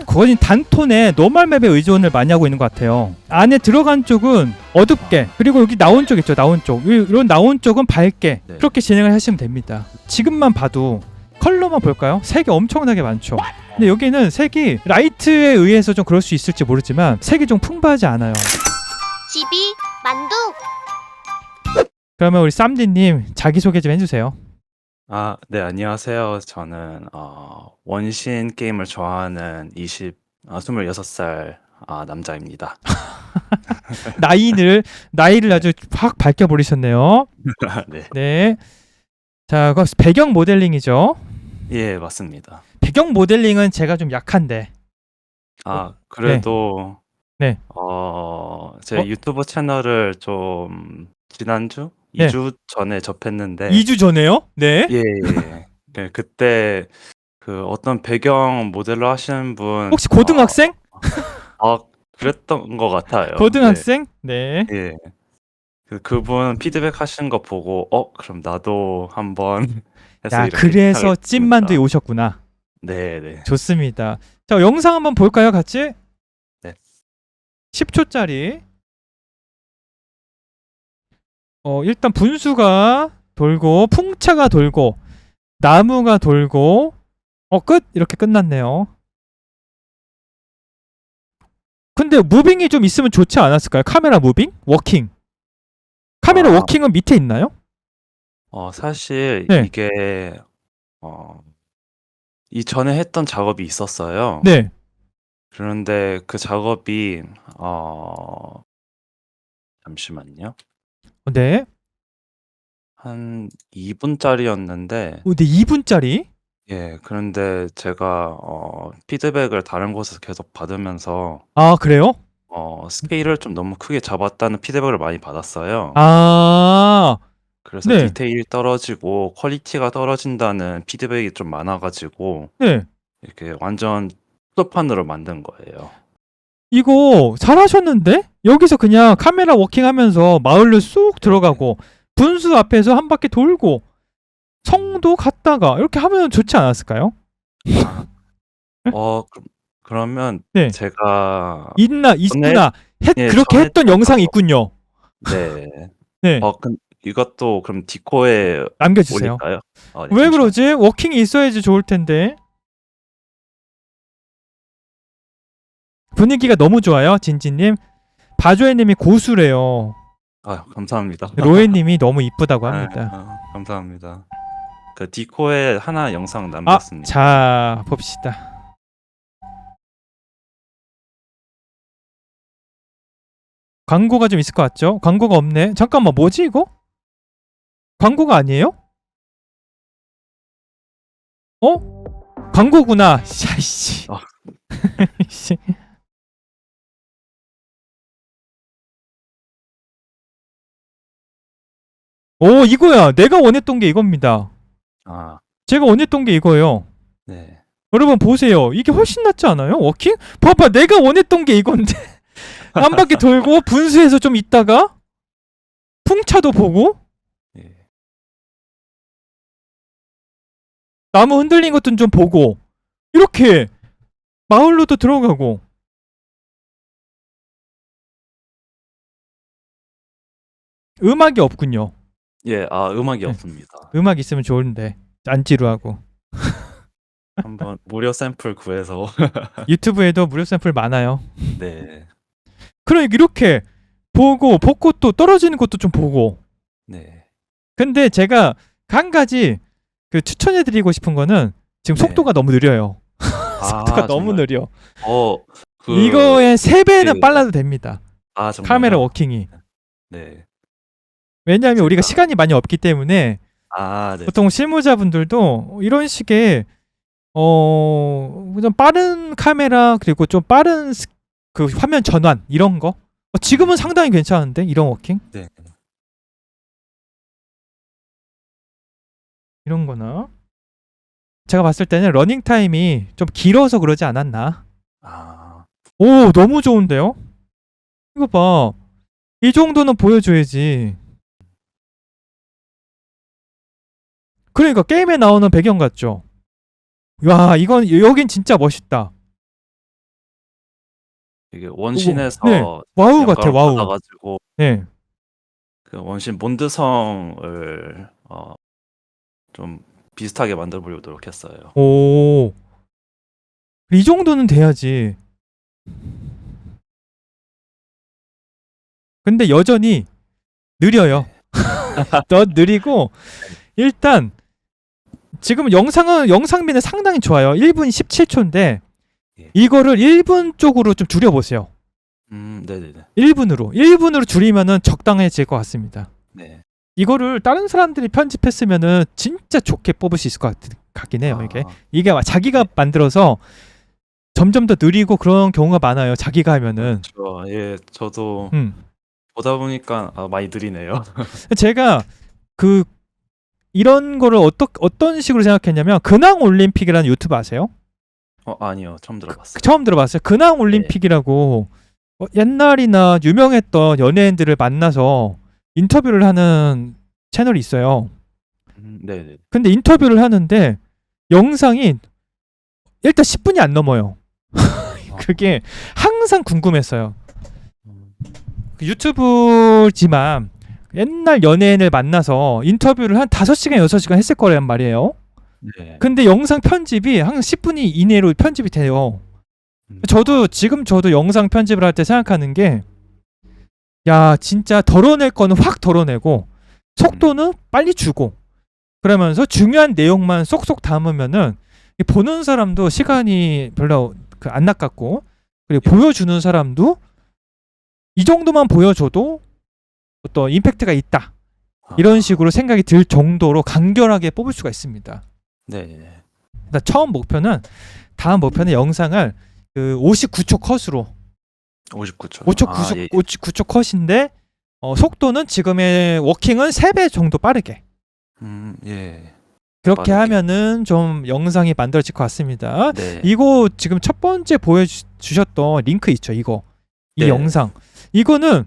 거진 단톤에 노멀 맵에 의존을 많이 하고 있는 것 같아요. 안에 들어간 쪽은 어둡게, 그리고 여기 나온 쪽 있죠, 나온 쪽. 이런 나온 쪽은 밝게. 네. 그렇게 진행을 하시면 됩니다. 지금만 봐도 컬러만 볼까요? 색이 엄청나게 많죠. 근데 여기는 색이 라이트에 의해서 좀 그럴 수 있을지 모르지만 색이 좀 풍부하지 않아요. 집이 만두. 그러면 우리 쌈디님 자기소개 좀 해주세요. 아, 네, 안녕하세요. 저는 원신 게임을 좋아하는 26살 남자입니다. 나이를 아주 확 밝혀버리셨네요. 네. 네. 자, 그럼 배경 모델링이죠. 예, 맞습니다. 배경 모델링은 제가 좀 약한데. 그래도 네. 제 유튜브 채널을 좀 지난주? 네. 2주 전에 접했는데 2주 전에요? 네. 예, 예. 네, 그때 그 어떤 배경 모델로 하시는 분 혹시 고등학생? 그랬던 것 같아요. 고등학생? 네. 네. 예. 그분 피드백 하신 거 보고 그럼 나도 한번 해서 야, 이렇게 그래서 시작을 찐만두에 했습니다. 오셨구나. 네, 네. 좋습니다. 자, 영상 한번 볼까요, 같이? 네. 10초짜리. 일단 분수가 돌고 풍차가 돌고 나무가 돌고 끝! 이렇게 끝났네요. 근데 무빙이 좀 있으면 좋지 않았을까요? 카메라 무빙? 워킹. 카메라 워킹은 밑에 있나요? 사실 네. 이게 이전에 했던 작업이 있었어요. 네. 그런데 그 작업이 잠시만요. 네. 한 2분짜리였는데 근데 2분짜리? 예, 그런데 제가 피드백을 다른 곳에서 계속 받으면서 아, 그래요? 스케일을 좀 너무 크게 잡았다는 피드백을 많이 받았어요. 아, 그래서 네. 디테일이 떨어지고 퀄리티가 떨어진다는 피드백이 좀 많아가지고 네. 이렇게 완전 투도판으로 만든 거예요. 이거 잘하셨는데? 여기서 그냥 카메라 워킹하면서 마을로 쑥 들어가고 분수 앞에서 한 바퀴 돌고 성도 갔다가 이렇게 하면 좋지 않았을까요? 그러면 네. 제가 있구나. 예, 그렇게 전에 했던 영상이 있군요. 네. 네. 이것도 그럼 디코에 남겨주세요. 올릴까요? 네, 왜 잠시만요. 그러지? 워킹이 있어야지 좋을 텐데. 분위기가 너무 좋아요, 진진님. 바조애님이 고수래요. 감사합니다. 로에님이 너무 이쁘다고 합니다. 감사합니다. 그 디코에 하나 영상 남겼습니다. 자, 봅시다. 광고가 좀 있을 것 같죠? 광고가 없네. 잠깐만, 뭐지 이거? 광고가 아니에요? 광고구나. 샤이씨. 오, 이거야. 내가 원했던 게 이겁니다. 제가 원했던 게 이거예요. 네. 여러분 보세요. 이게 훨씬 낫지 않아요? 워킹? 봐봐, 내가 원했던 게 이건데. 한 바퀴 돌고 분수에서 좀 있다가 풍차도 보고 예. 나무 흔들린 것도 좀 보고 이렇게 마을로도 들어가고. 음악이 없군요. 예, 음악이 네. 없습니다. 음악 있으면 좋은데 안 지루하고. 한번 무료 샘플 구해서 유튜브에도 무료 샘플 많아요. 네. 그러니까 이렇게 보고 벚꽃도 떨어지는 것도 좀 보고. 네. 근데 제가 한 가지 추천해드리고 싶은 거는 지금 네. 속도가 너무 느려요. 속도가 너무 정말. 느려. 그 이거의 3배는 네. 빨라도 됩니다. 정말요? 카메라 워킹이. 네. 왜냐하면 우리가 제가- 시간이 많이 없기 때문에 네. 보통 실무자분들도 이런 식의 좀 빠른 카메라 그리고 좀 빠른 그 화면 전환 이런 거 지금은 상당히 괜찮은데 이런 워킹 네. 이런 거나 제가 봤을 때는 러닝 타임이 좀 길어서 그러지 않았나. 오, 너무 좋은데요? 이거 봐. 이 정도는 보여줘야지. 그러니까 게임에 나오는 배경 같죠? 야, 여긴 진짜 멋있다. 이게 원신에서 네. 와우 같아, 영감을 와우. 받아가지고 네. 그 원신 몬드성을 좀 비슷하게 만들어 보려고 노력했어요. 오. 이 정도는 돼야지. 근데 여전히 느려요. 더 느리고 일단 지금 영상미는 상당히 좋아요. 1분 17초인데 예. 이거를 1분 쪽으로 좀 줄여보세요. 네네네. 1분으로 줄이면은 적당해질 것 같습니다. 네. 이거를 다른 사람들이 편집했으면은 진짜 좋게 뽑을 수 있을 것 같긴 해요. 이게 자기가 만들어서 점점 더 느리고 그런 경우가 많아요. 자기가 하면은. 그렇죠. 예, 저도 음. 보다 보니까 많이 느리네요. 제가 그 이런 거를 어떤 식으로 생각했냐면 근황 올림픽이라는 유튜브 아세요? 아니요, 처음 들어봤어요. 처음 들어봤어요. 근황 올림픽이라고 옛날이나 유명했던 연예인들을 만나서 인터뷰를 하는 채널이 있어요. 네네. 근데 인터뷰를 하는데 영상이 일단 10분이 안 넘어요. 그게 항상 궁금했어요. 그 유튜브지만 옛날 연예인을 만나서 인터뷰를 한 5시간, 6시간 했을 거란 말이에요. 네. 근데 영상 편집이 항상 10분이 이내로 편집이 돼요. 저도 영상 편집을 할 때 생각하는 게 야, 진짜 덜어낼 거는 확 덜어내고 속도는 빨리 주고 그러면서 중요한 내용만 쏙쏙 담으면은 보는 사람도 시간이 별로 안 낚았고 그리고 보여주는 사람도 이 정도만 보여줘도 어떤 임팩트가 있다. 이런 식으로 생각이 들 정도로 간결하게 뽑을 수가 있습니다. 네. 일단 다음 목표는 영상을 그 59초 컷으로 59초. 59초 컷인데 속도는 지금의 워킹은 3배 정도 빠르게. 예. 그렇게 빠르게. 하면은 좀 영상이 만들어질 것 같습니다. 네. 이거 지금 첫 번째 보여주셨던 링크 있죠, 이거. 이 네. 영상. 이거는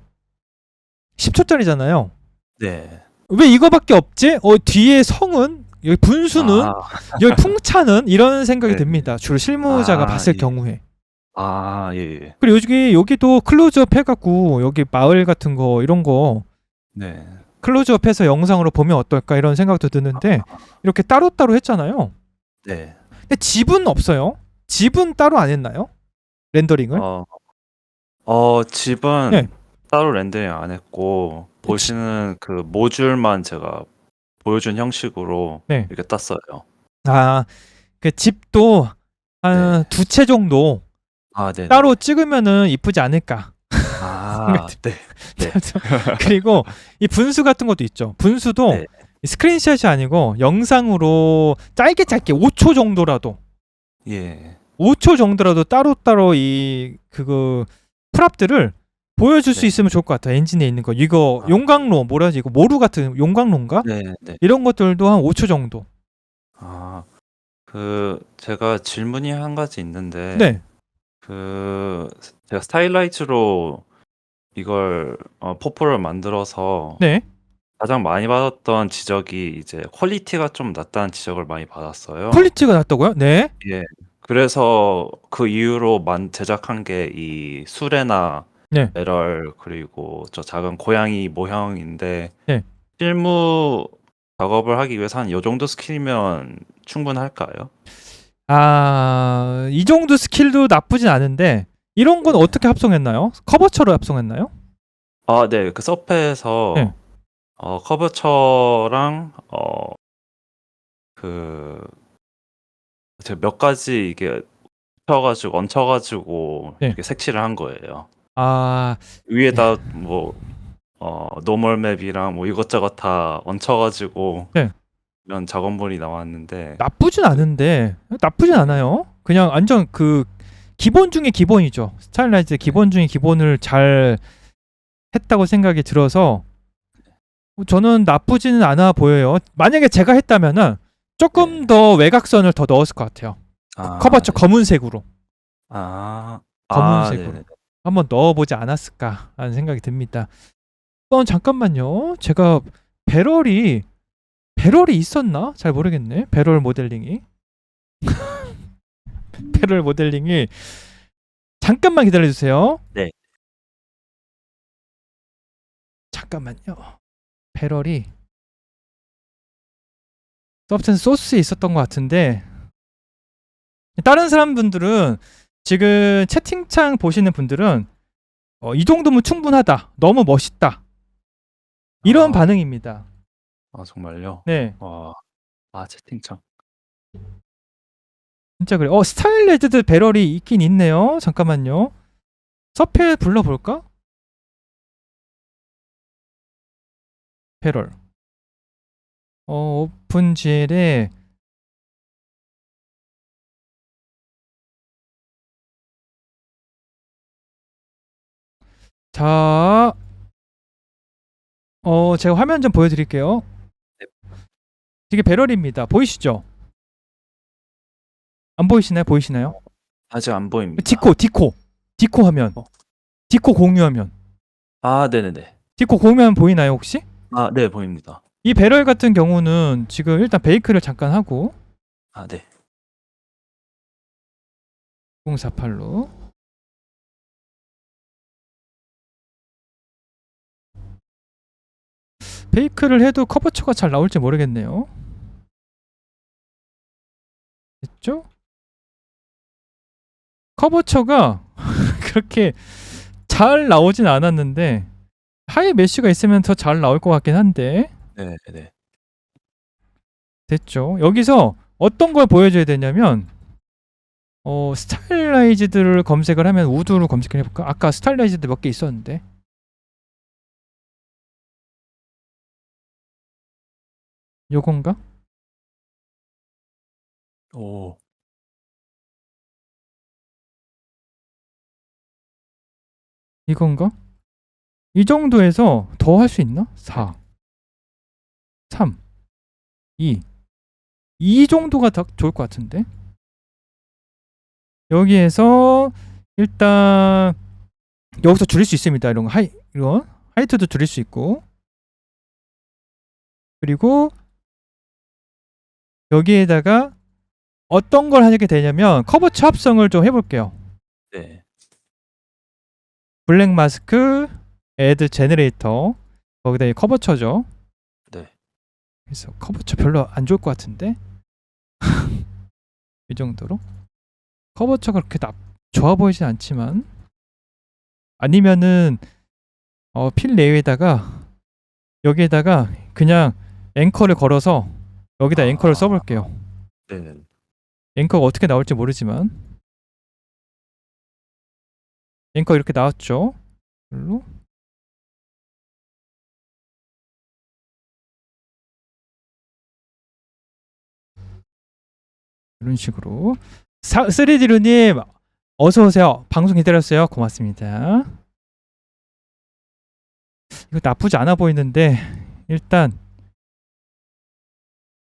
10초짜리잖아요. 네. 왜 이거밖에 없지? 뒤에 성은 여기 분수는 여기 풍차는 이런 생각이 네. 듭니다. 주로 실무자가 봤을 예. 경우에. 예. 그리고 여기도 클로즈업 해갖고 여기 마을 같은 거 이런 거 네. 클로즈업해서 영상으로 보면 어떨까 이런 생각도 드는데 이렇게 따로따로 했잖아요. 네. 근데 집은 없어요. 집은 따로 안 했나요? 렌더링을? 집은 네. 따로 렌더링 안 했고 보시는 그 모듈만 제가 보여준 형식으로 네. 이렇게 땄어요. 그 집도 한 2채 정도 네. 따로 찍으면은 이쁘지 않을까. 네. 그리고 이 분수 같은 것도 있죠. 분수도 네. 스크린샷이 아니고 영상으로 짧게 5초 정도라도 예. 5초 정도라도 따로따로 그거 프랍들을 보여줄 수 네. 있으면 좋을 것 같아요. 엔진에 있는 거. 이거 용광로 뭐라지? 이거 모루 같은 용광로인가? 네. 이런 것들도 한 5초 정도. 제가 질문이 한 가지 있는데 네. 제가 스타일라이트로 이걸 포포를 만들어서 네. 가장 많이 받았던 지적이 이제 퀄리티가 좀 낮다는 지적을 많이 받았어요. 퀄리티가 낮다고요? 네. 예. 그래서 그 이후로 제작한 게 이 수레나 네. 배럴 그리고 저 작은 고양이 모형인데 네. 실무 작업을 하기 위해서 한 요 정도 스킬이면 충분할까요? 이 정도 스킬도 나쁘진 않은데 이런 건 어떻게 합성했나요? 커버처로 합성했나요? 네. 그 서페에서 네. 커버처랑 제가 몇 가지 이게 얹혀가지고 네. 이렇게 색칠을 한 거예요. 아, 위에다 뭐 노멀 맵이랑 뭐 이것저것 다 얹혀가지고 네. 이런 작업물이 나왔는데 나쁘진 않은데 나쁘진 않아요. 그냥 완전 그 기본 중에 기본이죠. 스타일라이트 기본 중에 기본을 잘 했다고 생각이 들어서 저는 나쁘지는 않아 보여요. 만약에 제가 했다면은 조금 더 외곽선을 더 넣었을 것 같아요. 커버처 검은색으로 검은색으로 네네. 한번 넣어보지 않았을까 하는 생각이 듭니다. 잠깐만요. 제가 배럴이 있었나? 잘 모르겠네. 배럴 모델링이 잠깐만 기다려주세요. 네. 잠깐만요. 배럴이 서브스턴스 소스에 있었던 것 같은데 다른 사람분들은 지금 채팅창 보시는 분들은 이 정도면 충분하다. 너무 멋있다. 이런 아. 반응입니다. 아 정말요? 네. 와. 아 채팅창. 진짜 그래. 스타일레이즈드 배럴이 있긴 있네요. 잠깐만요. 서페 불러볼까? 배럴. 오픈GL에 자, 제가 화면 좀 보여드릴게요. 네. 이게 배럴입니다. 보이시죠? 안 보이시나요? 보이시나요? 아직 안 보입니다. 디코 화면. 디코 공유화면. 아 네네네. 디코 공유화면 보이나요 혹시? 아 네 보입니다. 이 배럴 같은 경우는 지금 일단 베이크를 잠깐 하고 아 네. 048로 베이크를 해도 커버처가 잘 나올지 모르겠네요. 됐죠? 커버처가 그렇게 잘 나오진 않았는데 하이 메쉬가 있으면 더 잘 나올 것 같긴 한데 네네. 됐죠. 여기서 어떤 걸 보여줘야 되냐면 스타일라이즈드를 검색을 하면 우드로 검색을 해볼까? 아까 스타일라이즈드 몇 개 있었는데 요건가? 오. 이건가? 이 정도에서 더 할 수 있나? 4 3 2 정도가 더 좋을 것 같은데 여기에서 일단 여기서 줄일 수 있습니다. 이런 하이트도 줄일 수 있고 그리고 여기에다가 어떤 걸 하게 되냐면 커버처 합성을 좀 해볼게요. 네. 블랙 마스크, 애드 제너레이터 거기다 이 커버처죠. 네. 그래서 커버처 별로 안 좋을 것 같은데 이 정도로 커버처가 그렇게 좋아 보이진 않지만 아니면은 필 레이에다가 여기에다가 그냥 앵커를 걸어서 여기다 앵커를 써볼게요. 네네. 앵커가 어떻게 나올지 모르지만 앵커 이렇게 나왔죠. 별로 이런 식으로 3D루님 어서오세요. 방송 기다렸어요. 고맙습니다. 이거 나쁘지 않아 보이는데 일단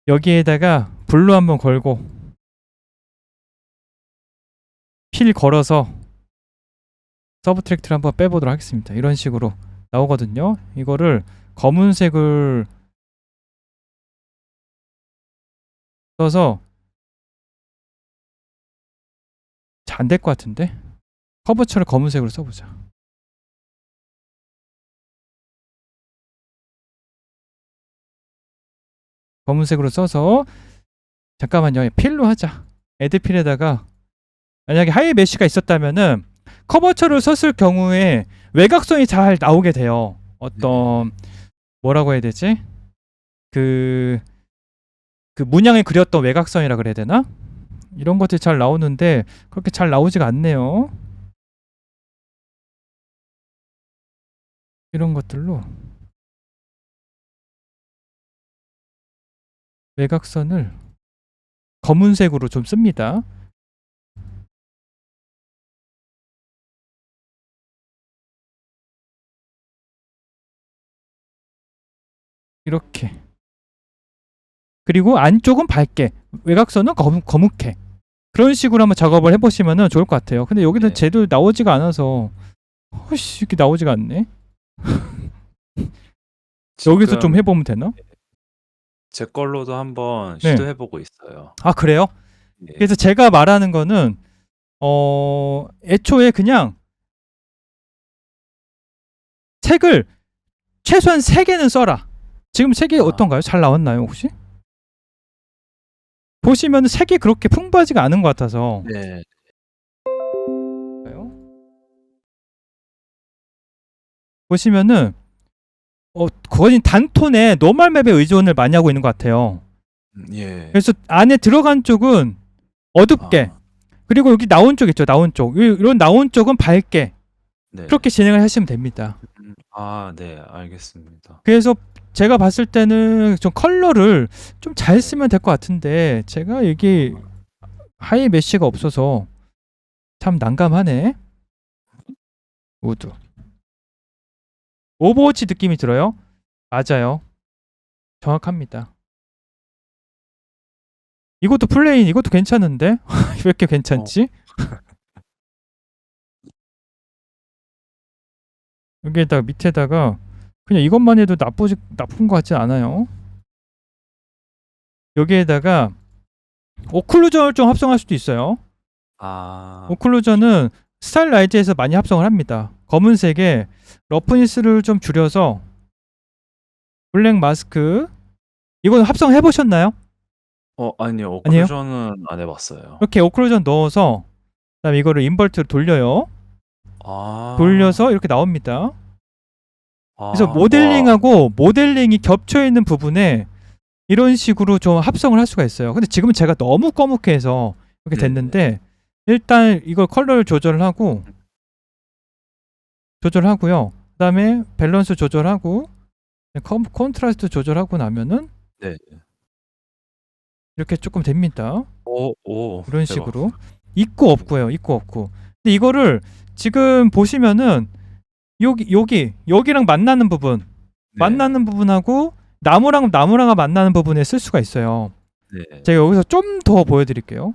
여기에다가 블루 한번 걸고 필 걸어서 서브트랙트를 한번 빼보도록 하겠습니다. 이런 식으로 나오거든요. 이거를 검은색을 써서 잘 안 될 것 같은데 커버처를 검은색으로 써보자. 검은색으로 써서 잠깐만요. 필로 하자. 애드필에다가 만약에 하이 메쉬가 있었다면은 커버처를 썼을 경우에 외곽선이 잘 나오게 돼요. 어떤 뭐라고 해야 되지? 그 문양에 그렸던 외곽선이라 그래야 되나? 이런 것들이 잘 나오는데 그렇게 잘 나오지가 않네요. 이런 것들로 외곽선을 검은색으로 좀 씁니다. 이렇게. 그리고 안쪽은 밝게, 외곽선은 거뭇게. 그런 식으로 한번 작업을 해보시면 좋을 것 같아요. 근데 여기는 네. 제대로 나오지가 않아서 이렇게 나오지가 않네. 여기서 좀 해보면 되나? 제 걸로도 한번 네. 시도해보고 있어요. 아 그래요? 네. 그래서 제가 말하는 거는 애초에 그냥 색을 최소한 3개는 써라. 지금 색이 어떤가요? 잘 나왔나요 혹시? 보시면 색이 그렇게 풍부하지가 않은 것 같아서. 네. 보시면은 거의 단톤의 노멀 맵에 의존을 많이 하고 있는 것 같아요. 예. 그래서 안에 들어간 쪽은 어둡게, 그리고 여기 나온 쪽 있죠. 나온 쪽. 이런 나온 쪽은 밝게. 네. 그렇게 진행을 하시면 됩니다. 네, 알겠습니다. 그래서 제가 봤을 때는 좀 컬러를 좀 잘 쓰면 될 것 같은데 제가 여기 하이 메쉬가 없어서 참 난감하네. 우드. 오버워치 느낌이 들어요? 맞아요. 정확합니다. 이것도 플레인, 이것도 괜찮은데? 왜 이렇게 괜찮지? 여기에다가 밑에다가 그냥 이것만 해도 나쁜 것 같지 않아요. 여기에다가 오클루전을 좀 합성할 수도 있어요. 오클루전은 스타일라이즈에서 많이 합성을 합니다. 검은색에 러프니스를 좀 줄여서 블랙 마스크, 이건 합성해 보셨나요? 아니요. 아니에요? 오클루전은 안 해봤어요. 이렇게 오클루전 넣어서 그다음에 이거를 인버트로 돌려요. 아. 돌려서 이렇게 나옵니다. 그래서 와. 모델링하고 모델링이 겹쳐 있는 부분에 이런 식으로 좀 합성을 할 수가 있어요. 근데 지금은 제가 너무 검게 해서 이렇게 네. 됐는데 일단 이걸 컬러를 조절하고요. 그다음에 밸런스 조절하고 컨트라스트 조절하고 나면은 네. 이렇게 조금 됩니다. 오. 이런 대박. 식으로 있고 없고요. 있고 없고. 근데 이거를 지금 보시면은 여기랑 만나는 부분, 네. 만나는 부분하고 나무랑 만나는 부분에 쓸 수가 있어요. 네. 제가 여기서 좀 더 보여드릴게요.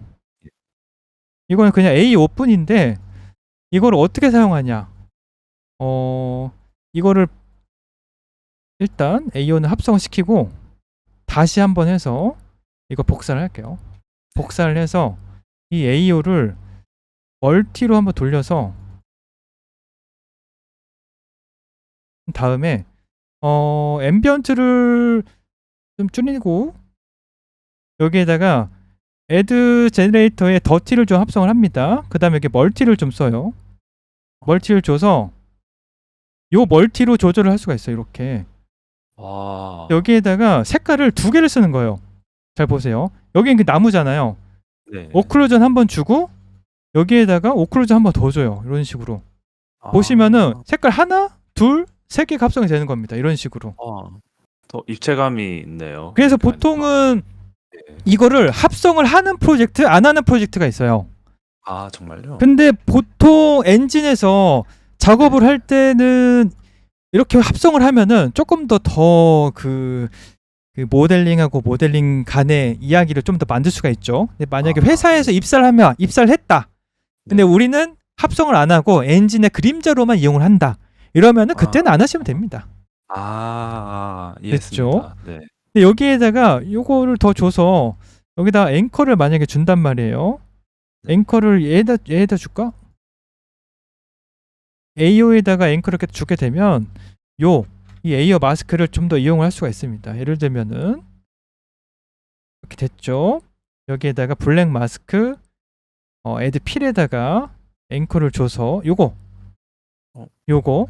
이거는 그냥 A5뿐인데 이거를 어떻게 사용하냐? 이거를 일단 A5는 합성시키고 다시 한번 해서 이거 복사를 할게요. 복사를 해서 이 A5를 멀티로 한번 돌려서 다음에 앰비언트를 좀 줄이고 여기에다가 애드 제너레이터에 더티를 좀 합성을 합니다. 그 다음에 이렇게 멀티를 좀 써요. 멀티를 줘서 요 멀티로 조절을 할 수가 있어요. 이렇게 와. 여기에다가 색깔을 2개를 쓰는 거예요. 잘 보세요. 여기는 그 나무잖아요. 네. 오클루전 한번 주고 여기에다가 오클루전 한번 더 줘요. 이런 식으로 보시면은 색깔 하나, 둘, 3개 합성이 되는 겁니다. 이런 식으로. 더 입체감이 있네요. 그래서 그러니까. 보통은 네. 이거를 합성을 하는 프로젝트, 안 하는 프로젝트가 있어요. 정말요? 근데 보통 엔진에서 작업을 할 때는 이렇게 합성을 하면은 조금 더 그 모델링하고 모델링 간의 이야기를 좀 더 만들 수가 있죠. 근데 만약에 회사에서 입사했다. 근데 우리는 합성을 안 하고 엔진의 그림자로만 이용을 한다. 이러면은 그때는 안 하시면 됩니다. 이해했습니다. 네. 근데 여기에다가 요거를 더 줘서 여기다 앵커를 만약에 준단 말이에요. 앵커를 얘에다 줄까? AO에다가 앵커를 이렇게 주게 되면 이 에이어 마스크를 좀 더 이용할 수가 있습니다. 예를 들면은 이렇게 됐죠. 여기에다가 블랙 마스크 애드 필에다가 앵커를 줘서 요거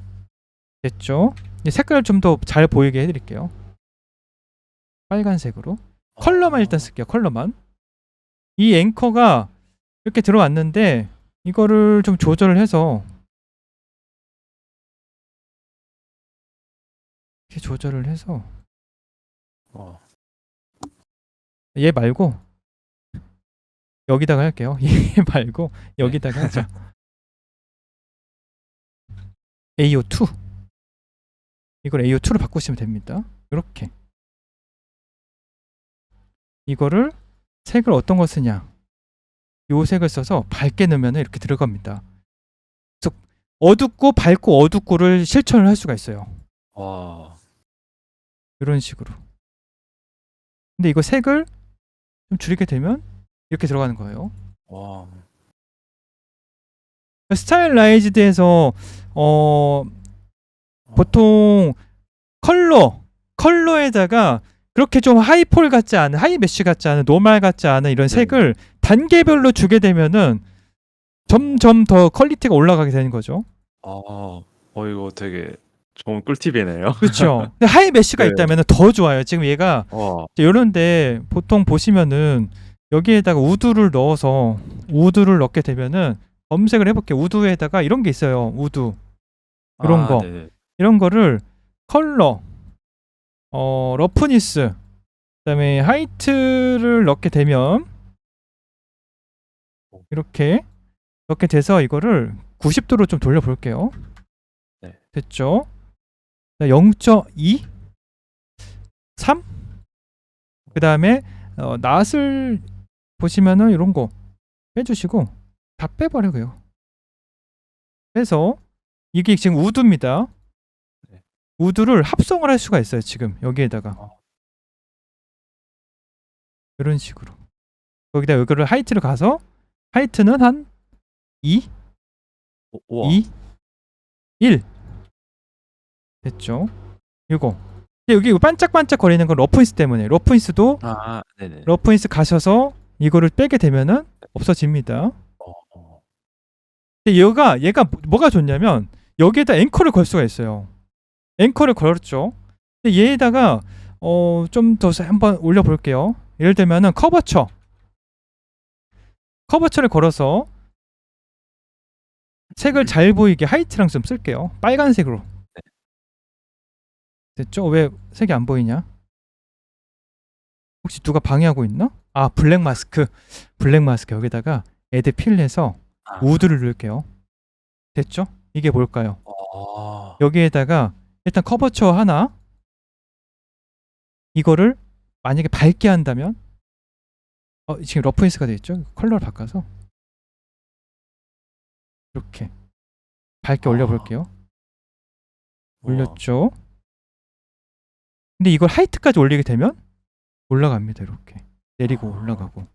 됐죠. 이 색깔을 좀 더 잘 보이게 해드릴게요. 빨간색으로 컬러만 일단 쓸게요. 컬러만. 이 앵커가 이렇게 들어왔는데 이거를 좀 조절을 해서 이렇게 조절을 해서 얘 말고 여기다가 할게요. 얘 말고 여기다가 하자. AO2 이걸 AO2로 바꾸시면 됩니다. 이렇게 이거를 색을 어떤 거 쓰냐, 요 색을 써서 밝게 넣으면 이렇게 들어갑니다. 그래서 어둡고 밝고 어둡고를 실천을 할 수가 있어요. 이런 식으로. 근데 이거 색을 좀 줄이게 되면 이렇게 들어가는 거예요. 스타일라이즈드에서 보통 컬러에다가 그렇게 좀 하이폴 같지 않은, 하이매쉬 같지 않은, 노멀 같지 않은 이런 색을 단계별로 주게 되면은 점점 더 퀄리티가 올라가게 되는 거죠. 이거 되게 좋은 꿀팁이네요. 그렇죠. 근데 하이매쉬가 네. 있다면 더 좋아요. 지금 얘가 이런데 보통 보시면은 여기에다가 우드를 넣게 되면은 검색을 해볼게요. 우드에다가 이런 게 있어요. 우드 이런 거. 네네. 이런 거를 컬러, 러프니스, 그다음에 하이트를 넣게 되면 이렇게 돼서 이거를 90도로 좀 돌려볼게요. 네. 됐죠? 0.2, 3. 그다음에 낫을 보시면은 이런 거 빼주시고 다 빼버려요. 그래서 이게 지금 우드입니다. 네. 우드를 합성을 할 수가 있어요. 지금 여기에다가 이런 식으로 거기다 이거를 하이트를 가서 하이트는 한 2, 우와. 2, 1 됐죠? 이거 여기 반짝반짝 거리는 건 러프니스 때문에 러프니스도 네네. 러프니스 가셔서 이거를 빼게 되면은 없어집니다. 근데 얘가 뭐가 좋냐면 여기에다 앵커를 걸 수가 있어요. 앵커를 걸었죠. 근데 얘에다가 좀 더 한번 올려볼게요. 예를 들면은 커버처를 걸어서 색을 잘 보이게 하이트랑 좀 쓸게요. 빨간색으로. 됐죠? 왜 색이 안 보이냐? 혹시 누가 방해하고 있나? 블랙 마스크 여기다가 애드 필해서 우드를 넣을게요. 됐죠? 이게 뭘까요? 여기에다가 일단 커버처 하나, 이거를 만약에 밝게 한다면 지금 러프니스가 되어 있죠? 컬러를 바꿔서 이렇게 밝게 올려볼게요. 올렸죠? 근데 이걸 하이트까지 올리게 되면 올라갑니다. 이렇게 내리고 올라가고.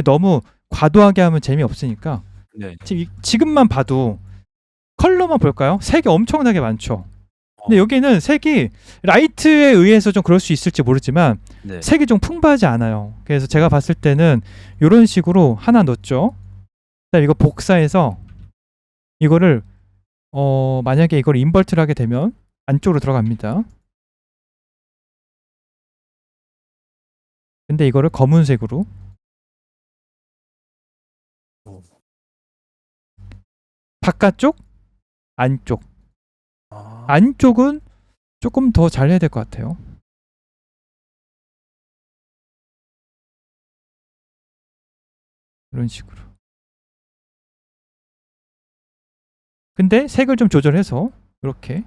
너무 과도하게 하면 재미없으니까 네. 지금만 봐도 컬러만 볼까요? 색이 엄청나게 많죠. 근데 여기는 색이 라이트에 의해서 좀 그럴 수 있을지 모르지만 네. 색이 좀 풍부하지 않아요. 그래서 제가 봤을 때는 이런 식으로 하나 넣었죠. 그다음에 이거 복사해서 이거를 만약에 이걸 인버트를 하게 되면 안쪽으로 들어갑니다. 근데 이거를 검은색으로 바깥쪽, 안쪽. 안쪽은 조금 더 잘해야 될 것 같아요. 이런 식으로. 근데 색을 좀 조절해서 이렇게.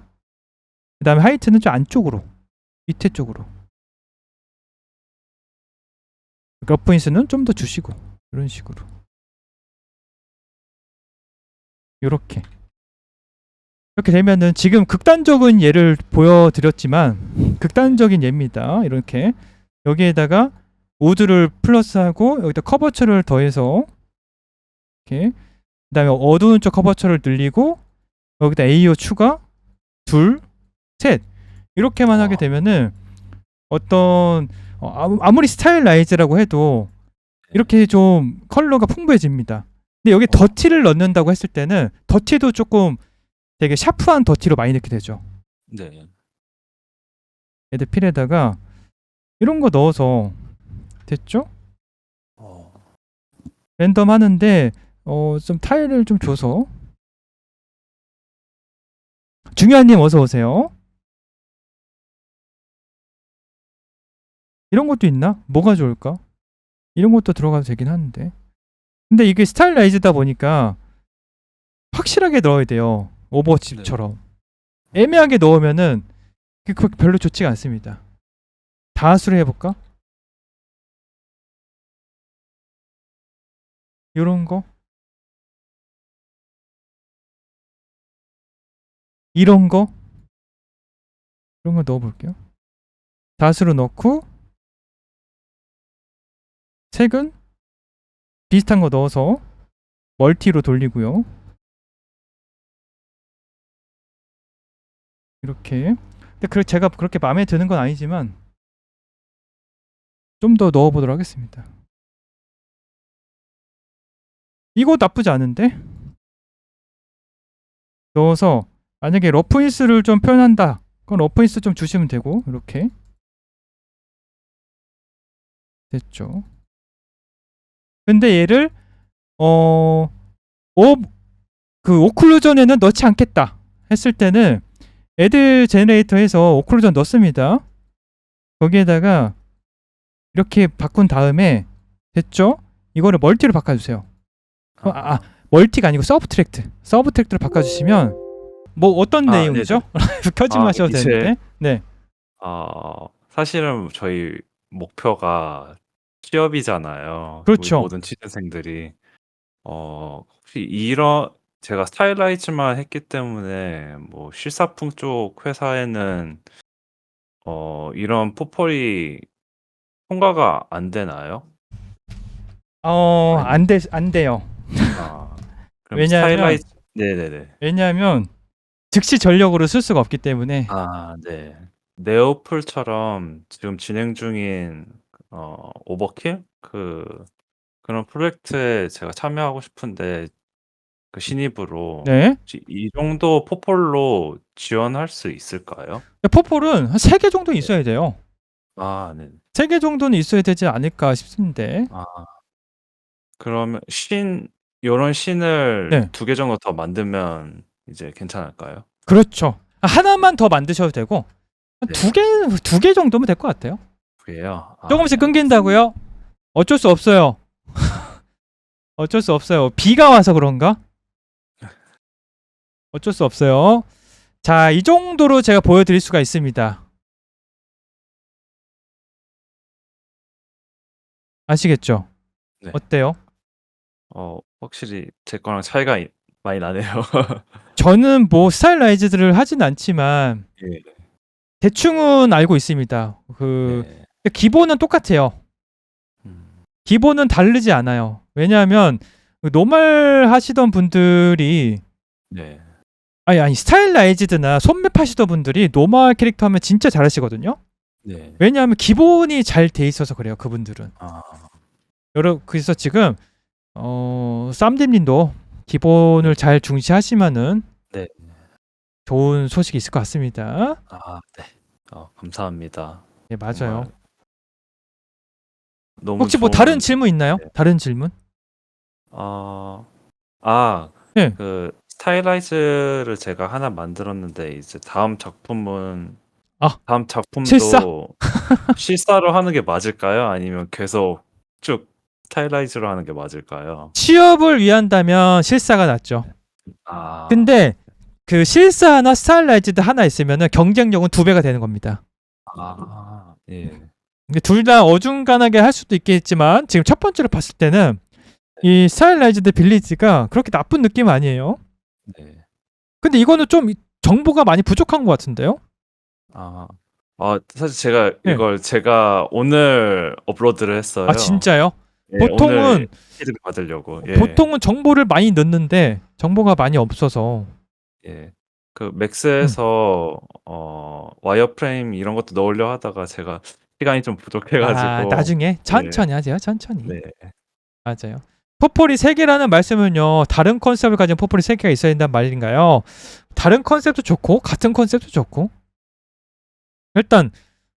그 다음에 하이트는 좀 안쪽으로, 밑에 쪽으로. 러프니스는 좀 더 주시고 이런 식으로. 이렇게 되면은 지금 극단적인 예를 보여드렸지만 극단적인 예입니다. 이렇게 여기에다가 우드를 플러스하고 여기다 커버처를 더해서 이렇게 그다음에 어두운 쪽 커버처를 늘리고 여기다 AO 추가 둘, 셋 이렇게만 하게 되면은 어떤 아무리 스타일라이즈라고 해도 이렇게 좀 컬러가 풍부해집니다. 근데 여기 더티를 넣는다고 했을 때는 더티도 조금 되게 샤프한 더티로 많이 넣게 되죠. 네. 애들 필에다가 이런 거 넣어서 됐죠? 랜덤 하는데 좀 타일을 좀 줘서 중요한님 어서 오세요. 이런 것도 있나? 뭐가 좋을까? 이런 것도 들어가도 되긴 하는데 근데 이게 스타일라이즈다 보니까 확실하게 넣어야 돼요. 오버워치처럼 애매하게 넣으면은 그거 별로 좋지가 않습니다. 다수를 해볼까? 요런 거 이런 거 넣어볼게요. 다수로 넣고 색은 비슷한 거 넣어서 멀티로 돌리고요. 이렇게. 근데 제가 그렇게 마음에 드는 건 아니지만 좀 더 넣어보도록 하겠습니다. 이거 나쁘지 않은데? 넣어서 만약에 러프인스를 좀 표현한다. 그럼 러프인스 좀 주시면 되고 이렇게 됐죠. 근데 얘를 그 오클루전에는 넣지 않겠다 했을 때는 애드 제너레이터에서 오클루전 넣습니다. 거기에다가 이렇게 바꾼 다음에 됐죠? 이거를 멀티로 바꿔주세요. 멀티가 아니고 서브트랙트로 바꿔주시면 뭐 어떤 내용이죠? 켜지 마셔도 이제 되는데. 네. 사실은 저희 목표가 취업이잖아요. 그렇죠. 모든 취준생들이. 혹시 이런 제가 스타일라이즈만 했기 때문에 뭐 실사풍 쪽 회사에는 이런 포폴이 통과가 안 되나요? 안 돼요. 그럼 왜냐하면 스타일라이즈 네네네. 왜냐하면 즉시 전력으로 쓸 수가 없기 때문에. 네. 네오플처럼 지금 진행 중인 오버킬 그런 프로젝트에 제가 참여하고 싶은데 그 신입으로 네. 혹시 이 정도 포폴로 지원할 수 있을까요? 포폴은 한 3개 정도 있어야 돼요. 네. 3개 정도는 있어야 되지 않을까 싶은데. 그러면 요런 신을 네. 2개 정도 더 만들면 이제 괜찮을까요? 그렇죠. 하나만 더 만드셔도 되고 한 네. 2개 정도면 될 것 같아요. 그게요? 조금씩 끊긴다고요? 어쩔 수 없어요. 어쩔 수 없어요. 비가 와서 그런가? 어쩔 수 없어요. 자, 이 정도로 제가 보여드릴 수가 있습니다. 아시겠죠? 네. 어때요? 확실히 제 거랑 차이가 많이 나네요. 저는 뭐 스타일라이즈들을 하진 않지만 예. 대충은 알고 있습니다. 네. 기본은 똑같아요. 기본은 다르지 않아요. 왜냐하면 노멀 하시던 분들이 네. 아니 스타일라이즈드나 손맵 하시던 분들이 노멀 캐릭터 하면 진짜 잘하시거든요. 네. 왜냐하면 기본이 잘 돼 있어서 그래요. 그분들은. 그래서 지금 쌈님님도 기본을 잘 중시하시면은 네. 좋은 소식이 있을 것 같습니다. 네. 감사합니다. 네, 맞아요. 정말 너무 혹시 뭐 좋은- 다른 질문 있나요? 네. 다른 질문? 네. 그 스타일라이즈를 제가 하나 만들었는데 이제 다음 작품은 다음 작품도 실사? 실사로 하는 게 맞을까요? 아니면 계속 쭉 스타일라이즈로 하는 게 맞을까요? 취업을 위한다면 실사가 낫죠. 근데 그 실사나 스타일라이즈드 하나 있으면은 경쟁력은 2배가 되는 겁니다. 예. 둘 다 어중간하게 할 수도 있겠지만 지금 첫 번째로 봤을 때는 이 스타일라이즈드 빌리지가 그렇게 나쁜 느낌 아니에요. 네. 근데 이거는 좀 정보가 많이 부족한 것 같은데요? 사실 제가 네. 이걸 제가 오늘 업로드를 했어요. 진짜요? 예, 보통은 오늘 피드백 받으려고. 예. 보통은 정보를 많이 넣는데 정보가 많이 없어서. 예. 그 맥스에서 와이어프레임 이런 것도 넣으려 하다가 제가 시간이 좀 부족해가지고. 나중에 천천히 하세요. 천천히. 네. 맞아요. 포폴이 3개라는 말씀은요. 다른 컨셉을 가진 포폴이 3개가 있어야 된다는 말인가요? 다른 컨셉도 좋고 같은 컨셉도 좋고 일단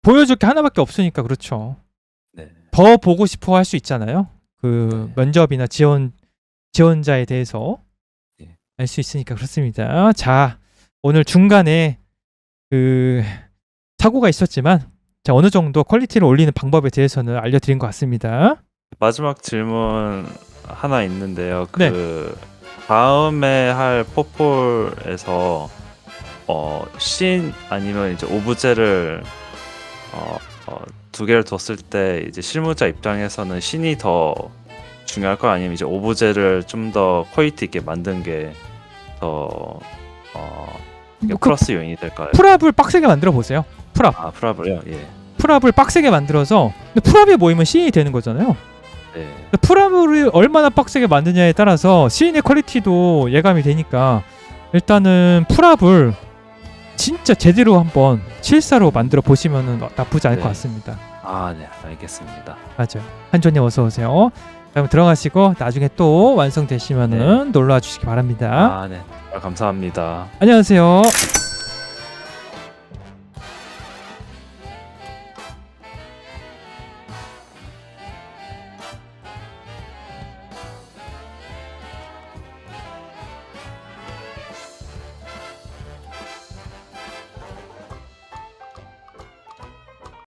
보여줄 게 하나밖에 없으니까 그렇죠. 네. 더 보고 싶어 할 수 있잖아요. 그 네. 면접이나 지원자에 대해서 네. 알 수 있으니까 그렇습니다. 자, 오늘 중간에 그 사고가 있었지만 자, 어느 정도 퀄리티를 올리는 방법에 대해서는 알려드린 것 같습니다. 마지막 질문 하나 있는데요. 네. 그 다음에 할 포폴에서 신 아니면 이제 오브제를 2개를 뒀을 때 이제 실무자 입장에서는 신이 더 중요할까요? 아니면 이제 오브제를 좀 더 퀄리티 있게 만든 게 더 플러스 요인이 될까요? 풀업을 빡세게 만들어 보세요. 풀업을요? 예. 풀업을 빡세게 만들어서 근데 풀업이 모이면 C이 되는 거잖아요. 네. 풀업을 얼마나 빡세게 만드냐에 따라서 시인의 퀄리티도 예감이 되니까 일단은 풀업을 진짜 제대로 한번 실사로 만들어 보시면은 나쁘지 않을 네. 것 같습니다. 아, 네, 알겠습니다. 맞아요. 한조님 어서 오세요. 그럼 들어가시고 나중에 또 완성되시면은 놀러와 주시기 바랍니다. 아, 네, 감사합니다. 안녕하세요.